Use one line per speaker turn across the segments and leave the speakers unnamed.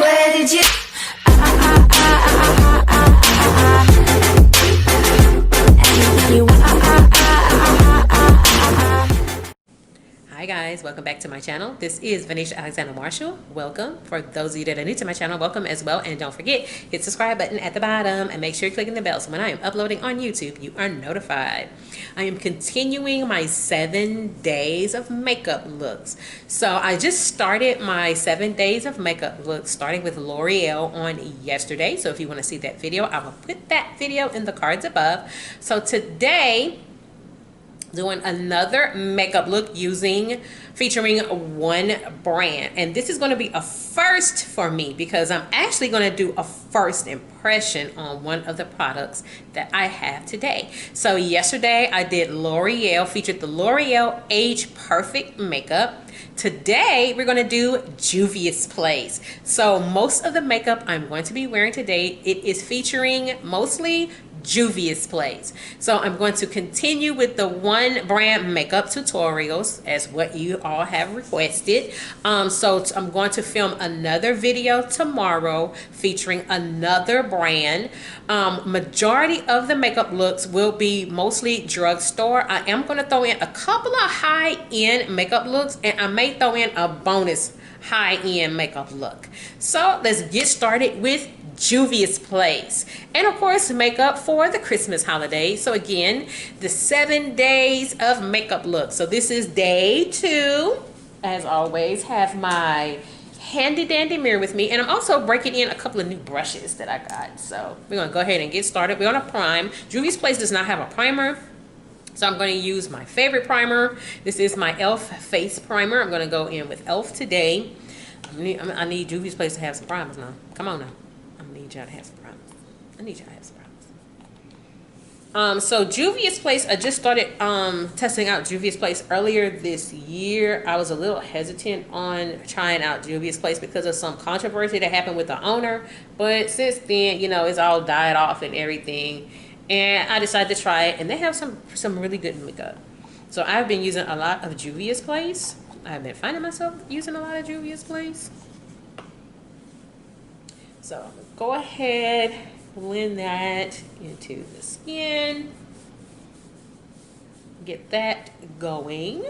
Where did you?
Hi guys, welcome back to my channel. This is Venetia Alexander Marshall. Welcome. For those of you that are new to my channel, welcome as well. And don't forget, hit the subscribe button at the bottom and make sure you're clicking the bell so when I am uploading on YouTube, you are notified. I am continuing my 7 days of makeup looks. So I just started my 7 days of makeup looks, starting with L'Oreal on yesterday. So if you want to see that video, I will put that video in the cards above. So today, doing another makeup look featuring one brand, and this is going to be a first for me because I'm actually going to do a first impression on one of the products that I have today. So yesterday I did L'Oreal, featured the L'Oreal Age Perfect makeup. Today we're going to do Juvia's Place. So most of the makeup I'm going to be wearing today, it is featuring mostly Juvia's Place. So I'm going to continue with the one brand makeup tutorials as what you all have requested. So I'm going to film another video tomorrow featuring another brand. Majority of the makeup looks will be mostly drugstore. I am going to throw in a couple of high-end makeup looks, and I may throw in a bonus high-end makeup look. So let's get started with Juvia's Place, and of course makeup for the Christmas holiday. So again, the 7 days of makeup look. So this is day 2. As always, have my handy dandy mirror with me, and I'm also breaking in a couple of new brushes that I got. So we're gonna go ahead and get started. We're gonna prime. Juvia's Place does not have a primer, so I'm going to use my favorite primer. This is my E.L.F face primer. I'm going to go in with E.L.F today. I need Juvia's Place to have some primers now. Come on now. I need y'all to have some primers. I need y'all to have some primers. So Juvia's Place, I just started testing out Juvia's Place earlier this year. I was a little hesitant on trying out Juvia's Place because of some controversy that happened with the owner. But since then, you know, it's all died off and everything. And I decided to try it, and they have some really good makeup. So I've been using a lot of Juvia's Place. I've been finding myself using a lot of Juvia's Place. So go ahead, blend that into the skin. Get that going.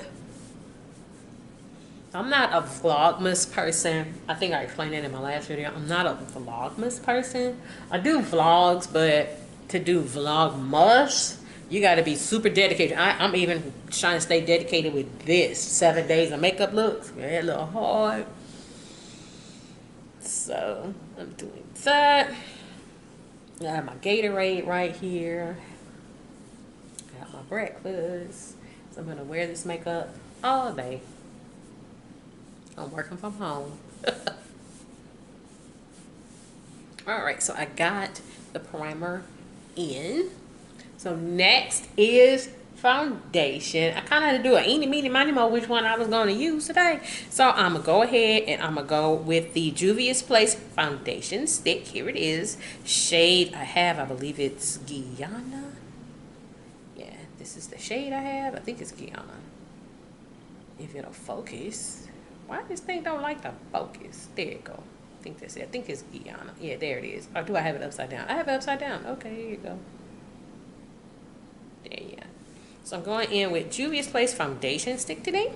I'm not a vlogmas person. I think I explained that in my last video. I'm not a vlogmas person. I do vlogs, but to do vlogmas, you got to be super dedicated. I'm even trying to stay dedicated with this 7 days of makeup looks. Yeah, a little hard. So I'm doing that. I have my Gatorade right here. Got my breakfast. So I'm gonna wear this makeup all day. I'm working from home. All right, so I got the primer in. So next is foundation. I kind of had to do an eeny, meeny, miny, mo which one I was going to use today. So I'm going to go ahead and I'm going to go with the Juvia's Place foundation stick. Here it is. Shade I believe it's Guinnea. Yeah, this is the shade I have. I think it's Guinnea. If it'll focus. Why this thing don't like to focus? There you go. I think that's it. I think it's Guinnea. Yeah, there it is. Or do I have it upside down? I have it upside down. Okay, here you go. There, yeah. So I'm going in with Juvia's Place foundation stick today.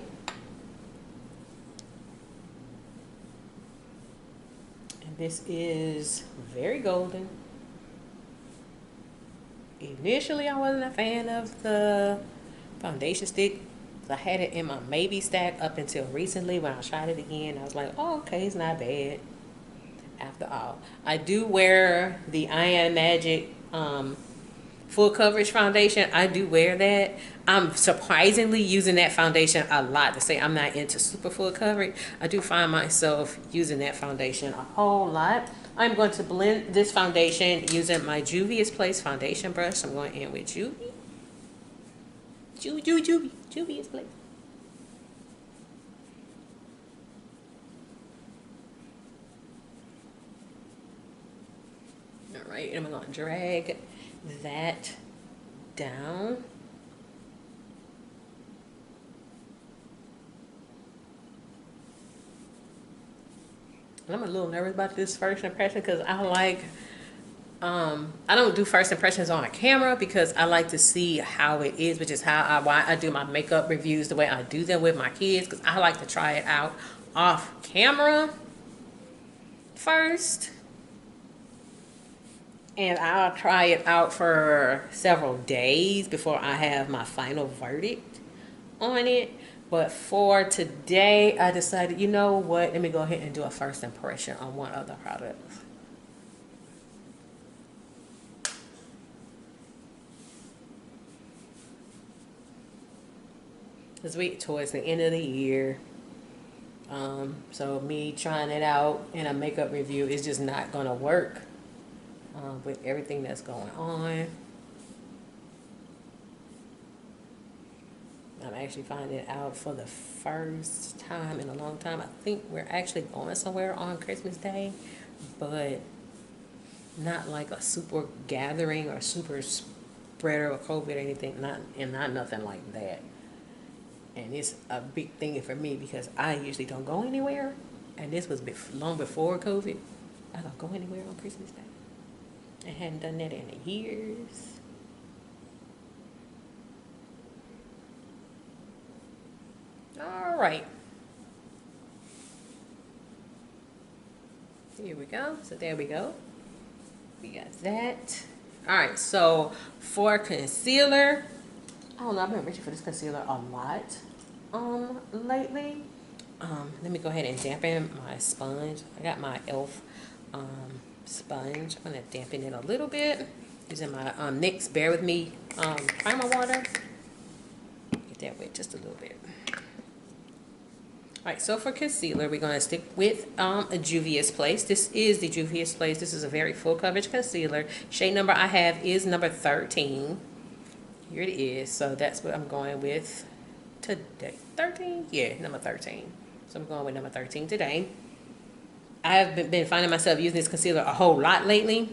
And this is very golden. Initially, I wasn't a fan of the foundation stick. I had it in my maybe stack up until recently when I tried it again. I was like, oh, okay, it's not bad. After all, I do wear the I Am Magic full coverage foundation. I do wear that. I'm surprisingly using that foundation a lot. To say I'm not into super full coverage, I do find myself using that foundation a whole lot. I'm going to blend this foundation using my Juvia's Place foundation brush. I'm going in with Juvia's Place. All right, and I'm going to drag that down. And I'm a little nervous about this first impression because I don't do first impressions on a camera because I like to see how it is, which is why I do my makeup reviews the way I do them with my kids, because I like to try it out off camera first. And I'll try it out for several days before I have my final verdict on it. But for today, I decided, you know what, let me go ahead and do a first impression on one other product. Because we towards the end of the year. So me trying it out in a makeup review is just not going to work with everything that's going on. I'm actually finding it out for the first time in a long time. I think we're actually going somewhere on Christmas Day, but not like a super gathering or super spreader of COVID or anything. Not nothing like that. And it's a big thing for me because I usually don't go anywhere. And this was long before COVID. I don't go anywhere on Christmas Day. I hadn't done that in years. All right. Here we go. So there we go. We got that. All right. So for concealer, I don't know. I've been reaching for this concealer a lot lately. Let me go ahead and dampen my sponge. I got my E.L.F. Sponge. I'm gonna dampen it a little bit using my NYX Bear With Me primer water. Get that wet just a little bit. Alright, so for concealer, we're going to stick with Juvia's Place. This is the Juvia's Place. This is a very full coverage concealer. Shade number I have is number 13. Here it is. So that's what I'm going with today. 13? Yeah, number 13. So I'm going with number 13 today. I have been finding myself using this concealer a whole lot lately.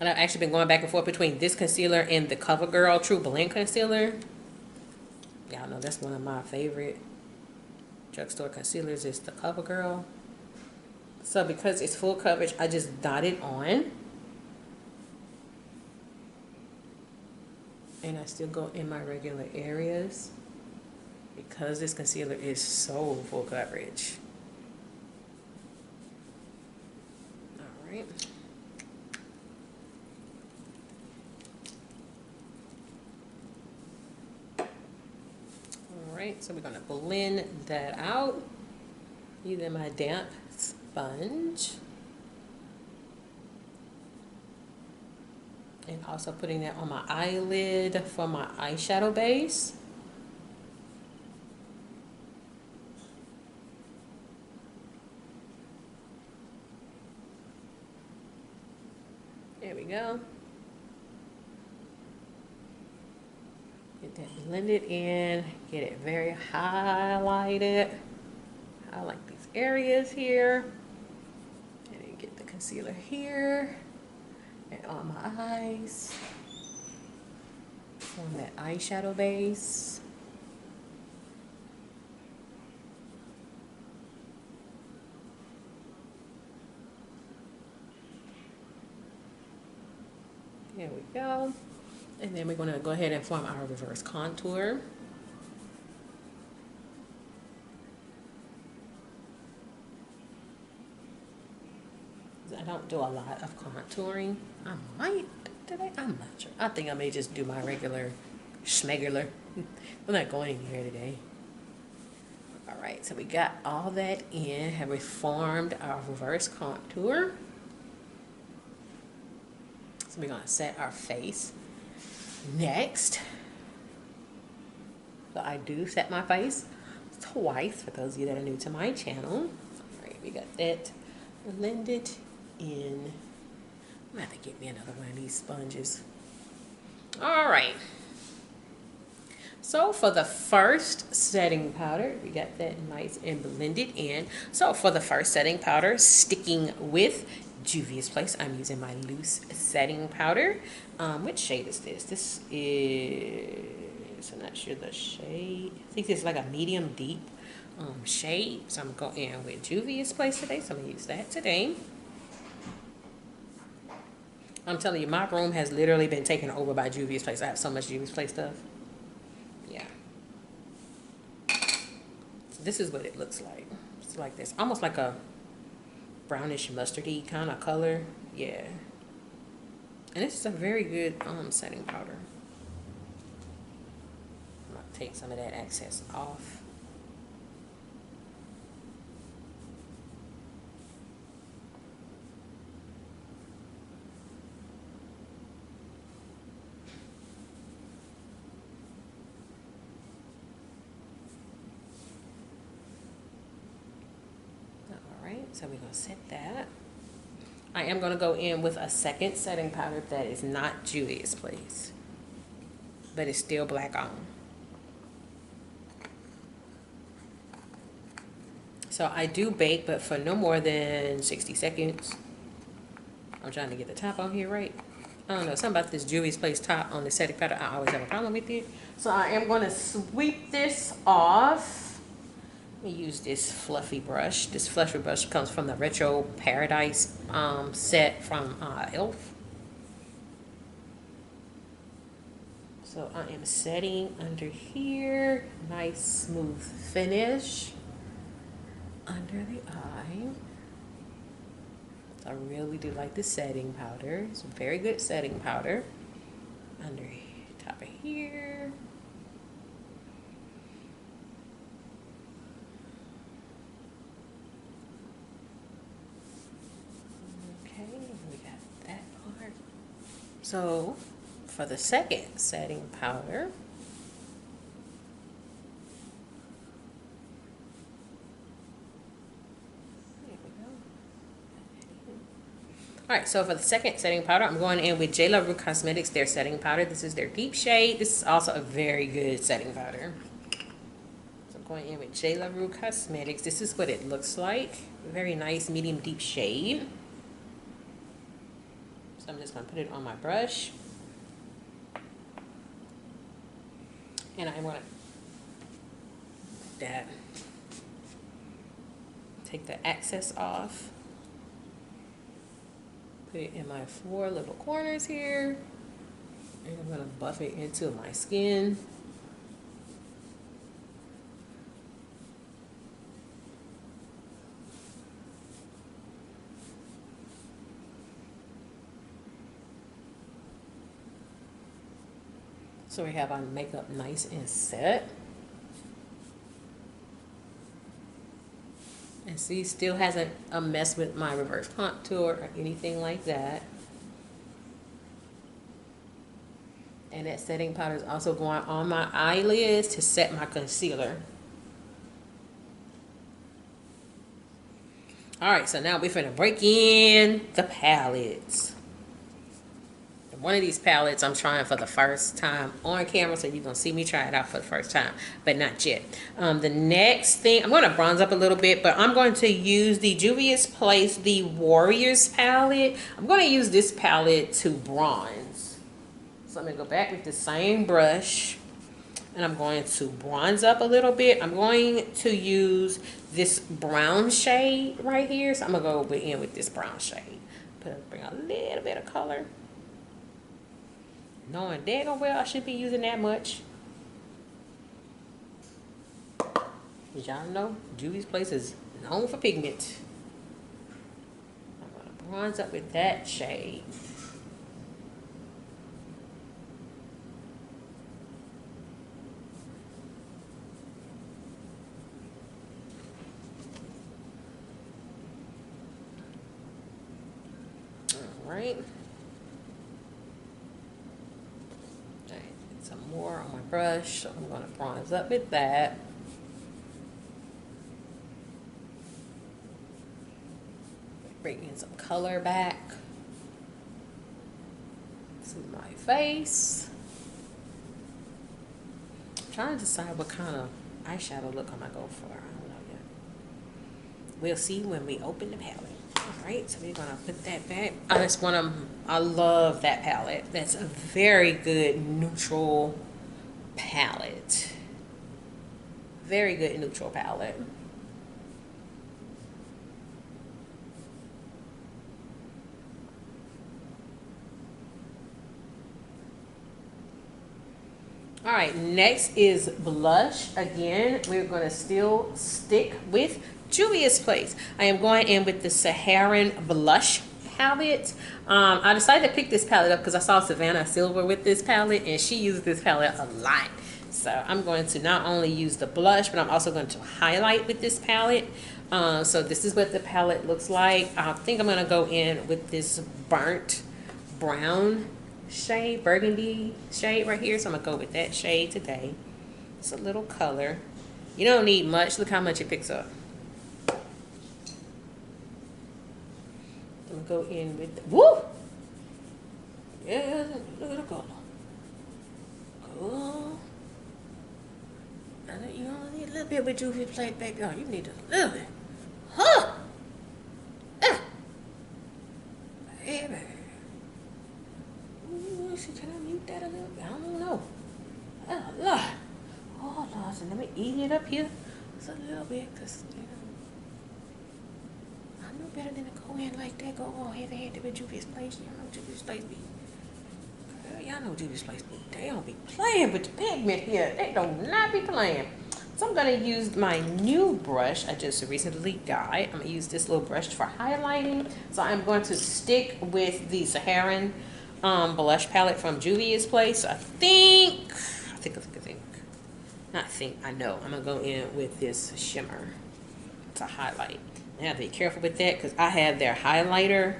And I've actually been going back and forth between this concealer and the CoverGirl True Blend Concealer. Y'all know that's one of my favorite drugstore concealers is the CoverGirl. So because it's full coverage, I just dot it on. And I still go in my regular areas because this concealer is so full coverage. All right. Alright, so we're going to blend that out using my damp sponge. And also putting that on my eyelid for my eyeshadow base. There we go. Get that blended in, get it very highlighted. Highlight these areas here. And then get the concealer here and on my eyes. On that eyeshadow base. There we go. And then we're going to go ahead and form our reverse contour. I don't do a lot of contouring. I might today. I'm not sure. I think I may just do my regular schmegular. I'm not going anywhere today. All right, so we got all that in. Have we formed our reverse contour? So we're going to set our face. Next, so I do set my face twice for those of you that are new to my channel. All right, we got that blended in. I'm gonna have to get me another one of these sponges. All right. So for the first setting powder, we got that nice and blended in. So for the first setting powder, sticking with Juvia's Place, I'm using my loose setting powder. Which shade is this? This is, I'm not sure the shade. I think it's like a medium deep shade. So I'm going in with Juvia's Place today. So I'm going to use that today. I'm telling you, my room has literally been taken over by Juvia's Place. I have so much Juvia's Place stuff. Yeah. So this is what it looks like. It's like this. Almost like a brownish mustardy kind of color. Yeah. And this is a very good setting powder. I'm going to take some of that excess off. So we're going to set that. I am going to go in with a second setting powder that is not Juvia's Place, but it's still black on. So I do bake, but for no more than 60 seconds. I'm trying to get the top on here right. I don't know, something about this Juvia's Place top on the setting powder. I always have a problem with it. So I am going to sweep this off. Let me use this fluffy brush. This fluffy brush comes from the Retro Paradise set from E.L.F. So I am setting under here. Nice smooth finish under the eye. So I really do like the setting powder. It's a very good setting powder. Under top of here. So for the second setting powder, there we go. All right, so for the second setting powder, I'm going in with JLaRue Cosmetics, their setting powder. This is their deep shade. This is also a very good setting powder. So I'm going in with JLaRue Cosmetics. This is what it looks like. Very nice medium deep shade. So I'm just going to put it on my brush. And I'm going to that. Take the excess off. Put it in my 4 little corners here. And I'm going to buff it into my skin. So we have our makeup nice and set. And see, still hasn't messed with my reverse contour or anything like that. And that setting powder is also going on my eyelids to set my concealer. Alright, so now we're finna break in the palettes. One of these palettes I'm trying for the first time on camera, so you're going to see me try it out for the first time, but not yet. The next thing, I'm going to bronze up a little bit, but I'm going to use the Juvia's Place, the Warriors palette. I'm going to use this palette to bronze. So I'm going to go back with the same brush, and I'm going to bronze up a little bit. I'm going to use this brown shade right here, so I'm going to go in with this brown shade. Bring a little bit of color. Knowing daggone well I shouldn't be using that much. As y'all know, Juvia's Place is known for pigment. I'm going to bronze up with that shade. All right. Some more on my brush, so I'm going to bronze up with that. Bring in some color back to my face. I'm trying to decide what kind of eyeshadow look I'm going to go for. I don't know yet. We'll see when we open the palette. Alright, so we're going to put that back. I love that palette. That's a very good neutral palette. Very good neutral palette. All right, next is blush. Again, we're going to still stick with Juvia's Place. I am going in with the Saharian blush palette. I decided to pick this palette up because I saw Savannah Silver with this palette, and she uses this palette a lot. So I'm going to not only use the blush, but I'm also going to highlight with this palette. So this is what the palette looks like. I think I'm going to go in with this burnt brown shade, burgundy shade right here. So I'm gonna go with that shade today. It's a little color. You don't need much. Look how much it picks up. I'm gonna go in with the, woo! Yeah, look at the color. Cool. You only need a little bit with Juvia's Place, baby. Oh, you need a little bit. Huh? Baby. Can I mute that a little bit? I don't know. Oh, Lord. Oh, Lord. So let me eat it up here just a little bit. Because, you know, I know better than to go in like that. Go all heavy-handed with Juvia's Place. You know Juvia's Place be. Girl, y'all know Juvia's Place be. They don't be playing with the pigment here. They do not be playing. So I'm going to use my new brush I just recently got. I'm going to use this little brush for highlighting. So I'm going to stick with the Saharian blush palette from Juvia's Place. I know I'm gonna go in with this shimmer to highlight. I have to be careful with that because I have their highlighter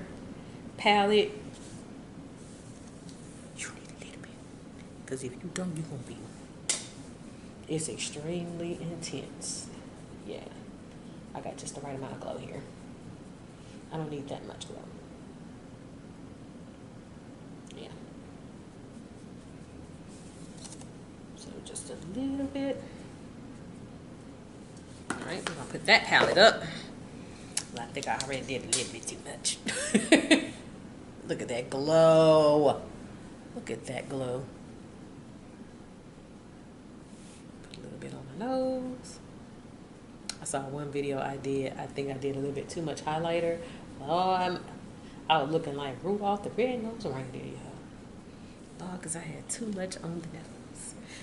palette. You need a little bit because if you don't, you're gonna be. It's extremely intense. Yeah, I got just the right amount of glow here. I don't need that much glow. Just a little bit. All right, we're gonna put that palette up. Well, I think I already did a little bit too much. Look at that glow. Look at that glow. Put a little bit on my nose. I saw one video I did. I think I did a little bit too much highlighter. Oh, I was looking like Rudolph the Red-Nosed Reindeer. Oh, because I had too much on the nose.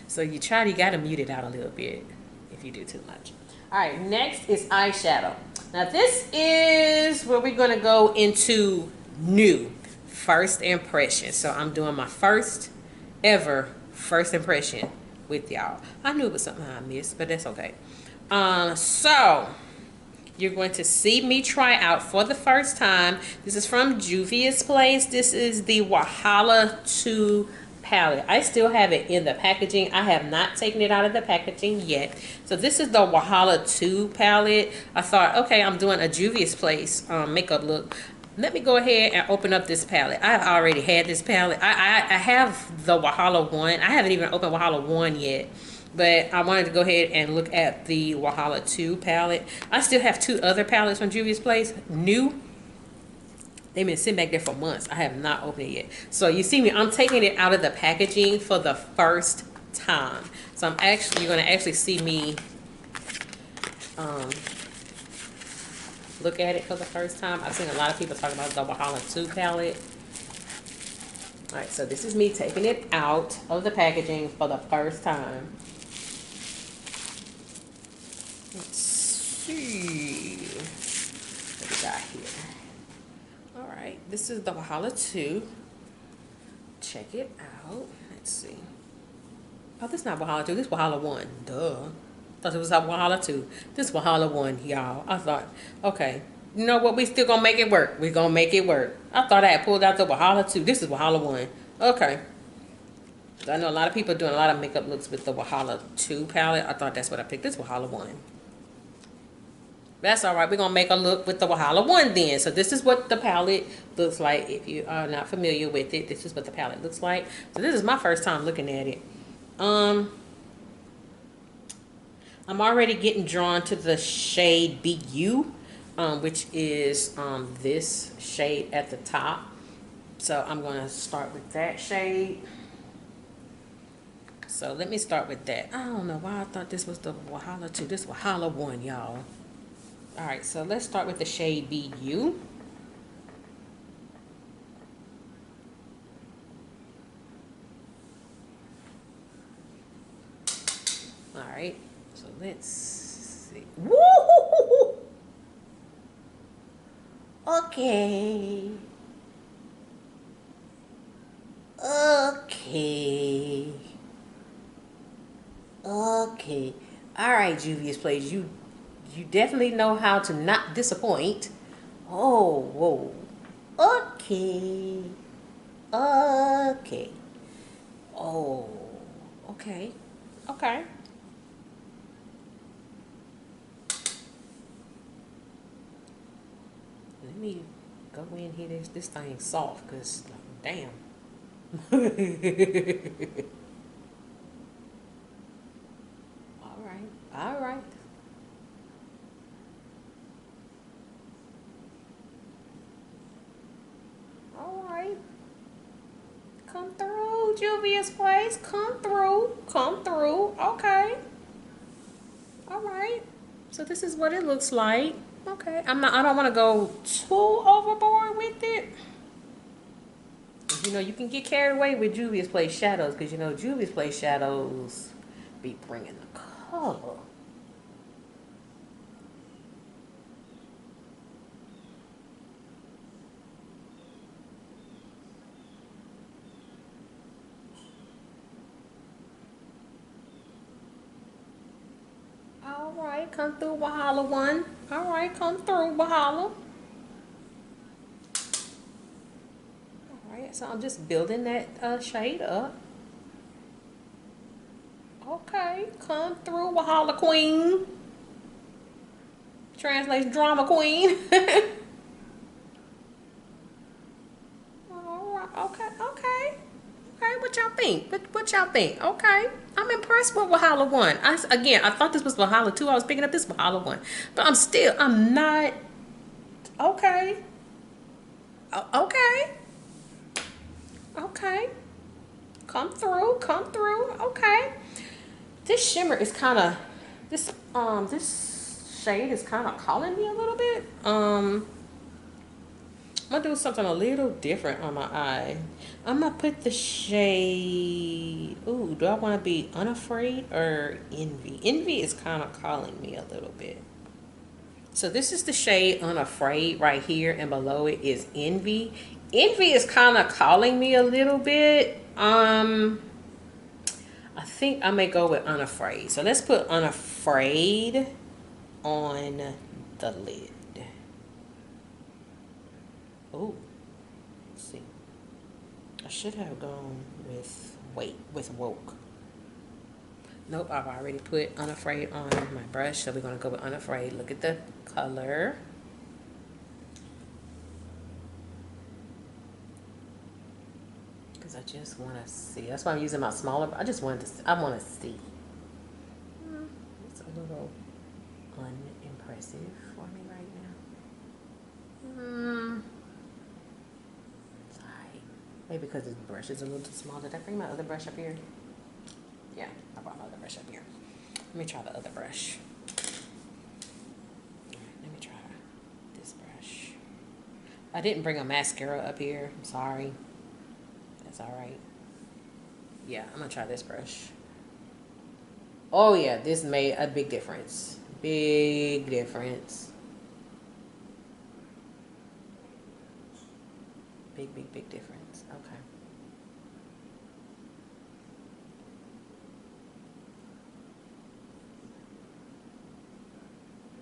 So you gotta mute it out a little bit if you do too much. All right, next is eyeshadow. Now this is where we're gonna go into new first impression. So I'm doing my first ever first impression with y'all. I knew it was something I missed, but that's okay. So you're going to see me try out for the first time. This is from Juvia's Place. This is the Wahala 2 palette. I still have it in the packaging. I have not taken it out of the packaging yet. So this is the Wahala 2 palette. I thought, okay, I'm doing a Juvia's Place makeup look. Let me go ahead and open up this palette. I've already had this palette. I have the Wahala 1. I haven't even opened Wahala 1 yet. But I wanted to go ahead and look at the Wahala 2 palette. I still have 2 other palettes from Juvia's Place. New. They've been sitting back there for months. I have not opened it yet. So you see me, I'm taking it out of the packaging for the first time. So you're gonna actually see me look at it for the first time. I've seen a lot of people talk about the Wahala 2 palette. All right, so this is me taking it out of the packaging for the first time. Let's see what we got here. All right, this is the Wahala 2. Check it out. Let's see. Oh, this is not Wahala 2. This is Wahala 1. Duh. Thought it was Wahala 2. This is Wahala 1, y'all. I thought, okay, you know what? We still gonna make it work. We're gonna make it work. I thought I had pulled out the Wahala 2. This is Wahala 1. Okay. I know a lot of people doing a lot of makeup looks with the Wahala 2 palette. I thought that's what I picked. This Wahala 1. That's all right. We're going to make a look with the Wahala 1 then. So this is what the palette looks like. If you are not familiar with it, this is what the palette looks like. So this is my first time looking at it. I'm already getting drawn to the shade BU, which is this shade at the top. So I'm going to start with that shade. So let me start with that. I don't know why I thought this was the Wahala 2. This Wahala 1, y'all. Alright, so let's start with the shade BU. Alright, so let's see. Woo! Okay. Okay. Okay. Alright, Juvia's Place. You definitely know how to not disappoint. Oh, whoa. Okay. Okay. Oh, okay. Okay. Let me go in here. This thing soft, cause damn. All right. All right. All right. Come through, Juvia's Place. Come through. Come through. Okay. All right. So this is what it looks like. Okay. I don't want to go too overboard with it. You know, you can get carried away with Juvia's Place shadows, because you know Juvia's Place shadows be bringing the color. All right, come through Wahala 1. All right, come through Wahala. All right, so I'm just building that shade up. Okay, come through Wahala Queen. Translates drama queen. All right, okay, okay. Okay, what y'all think? What y'all think? Okay, I'm impressed with Wahala 1. I thought this was Wahala 2. I was picking up this Wahala 1. But I'm not, okay. Okay, okay. Come through, okay. This shimmer is kind of, this shade is kind of calling me a little bit. I'm gonna do something a little different on my eye. I'm gonna put the shade. Ooh, do I want to be unafraid or envy? Envy is kind of calling me a little bit. So this is the shade unafraid right here, and below it is envy. Envy is kind of calling me a little bit. I think I may go with unafraid. So let's put unafraid on the lid. Oh, let's see. I should have gone with woke. Nope, I've already put unafraid on my brush, so we're gonna go with unafraid. Look at the color. Because I just want to see. That's why I'm using my smaller. I just wanted to. I want to see. It's a little unimpressive for me right now. Sorry. Maybe because this brush is a little too small. Did I bring my other brush up here? Yeah, I brought my other brush up here. Let me try the other brush. Alright, let me try this brush. I didn't bring a mascara up here. I'm sorry. That's alright. Yeah, I'm gonna try this brush. Oh yeah, this made a big difference. Big difference. Big difference. Okay.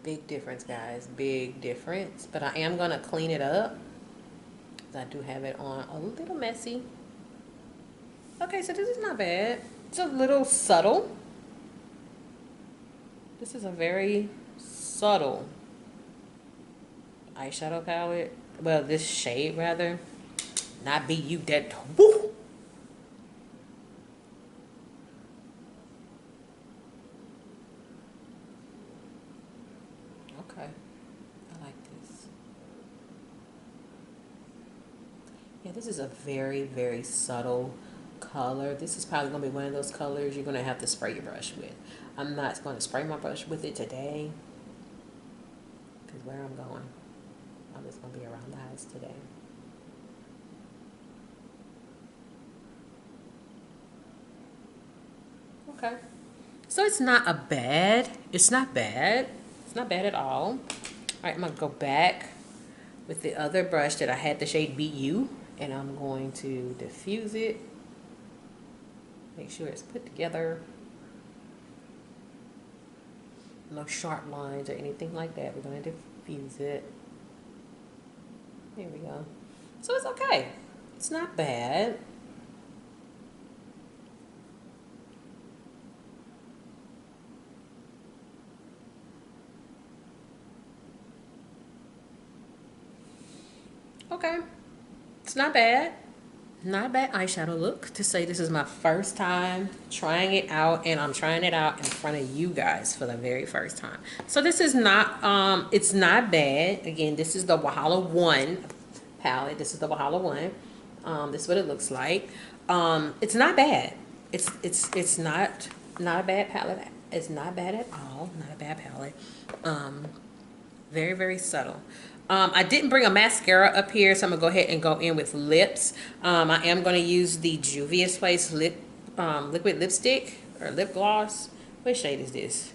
Big difference, guys. Big difference. But I am gonna clean it up. I do have it on a little messy. Okay, so this is not bad. It's a little subtle. This is a very subtle eyeshadow palette. Well, this shade rather. Not be you that. Woo! Okay. I like this. Yeah, this is a very subtle color. This is probably going to be one of those colors you're going to have to spray your brush with. I'm not going to spray my brush with it today, because where I'm going, I'm just going to be around the house today. Okay. So it's not bad. It's not bad. It's not bad at all. All right, I'm going to go back with the other brush that I had the shade BU, and I'm going to diffuse it. Make sure it's put together. No sharp lines or anything like that. We're going to diffuse it. There we go. So it's okay. It's not bad. Okay, it's not bad. Not a bad eyeshadow look. To say this is my first time trying it out, and I'm trying it out in front of you guys for the very first time. So this is not, it's not bad. Again, this is the Wahala 1 palette. This is the Wahala 1. This is what it looks like. It's not bad. It's not a bad palette. It's not bad at all. Not a bad palette. Very, very subtle. I didn't bring a mascara up here, so I'm going to go ahead and go in with lips. I am going to use the Juvia Place liquid lipstick or lip gloss. What shade is this?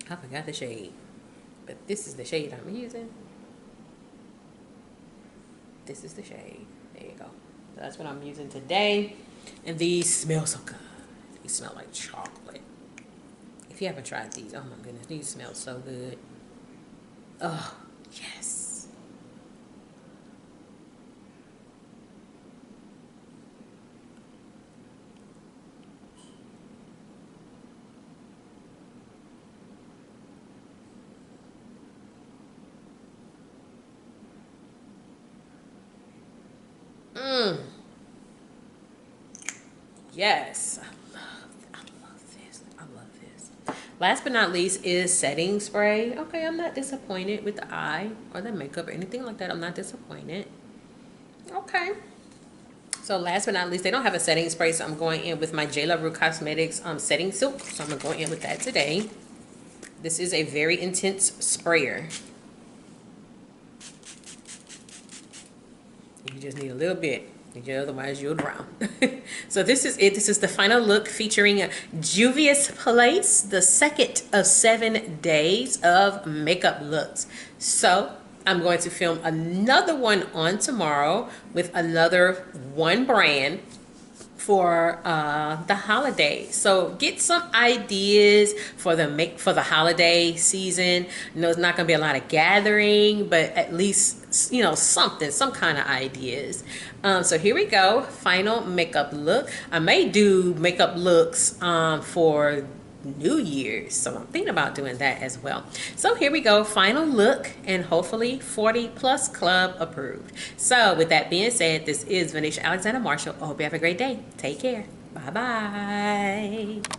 I forgot the shade, but this is the shade I'm using. This is the shade. There you go. So that's what I'm using today. And these smell so good. These smell like chocolate. If you haven't tried these, oh my goodness, these smell so good. Oh, yes. Yes. I love this. I love this. Last but not least is setting spray. Okay, I'm not disappointed with the eye or the makeup or anything like that. I'm not disappointed. Okay. So last but not least, they don't have a setting spray, so I'm going in with my JLaRue Cosmetics setting silk. So I'm going to go in with that today. This is a very intense sprayer. You just need a little bit. Otherwise you'll drown. So this is it. This is the final look featuring Juvia's Place, the second of 7 days of makeup looks. So I'm going to film another one on tomorrow with another one brand for the holiday. So get some ideas for the holiday season. I know it's not gonna be a lot of gathering, but at least, you know, some kind of ideas. So here we go, final makeup look. I may do makeup looks for New Year's, so I'm thinking about doing that as well. So here we go, final look, and hopefully 40 plus club approved. So with that being said, this is Venetia Alexander Marshall. I hope you have a great day. Take care. Bye bye.